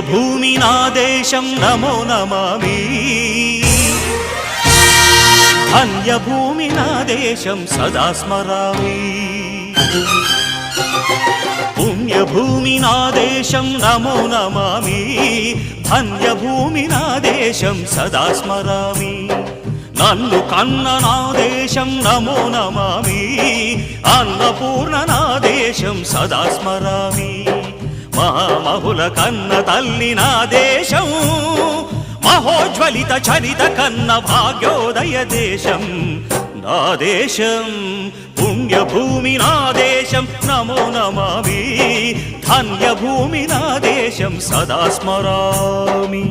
పుణ్యభూమి నా దేశం నమో నమామి ధన్యభూమి నా దేశం సదా స్మరామి పుణ్యభూమి నా దేశం నమో నమామి ధన్యభూమి నా దేశం సదా స్మరామి నన్ను కన్న నా దేశం నమో నమామి అన్నపూర్ణ నా దేశం సదా స్మరామి మహామహుల కన్న తల్లి నా దేశం మహోజ్వలిత చరిత కన్న భాగ్యోదయ దేశం నా దేశం పుణ్యభూమి నా దేశం నమో నమామి ధన్యభూమి నా దేశం సదా స్మరామి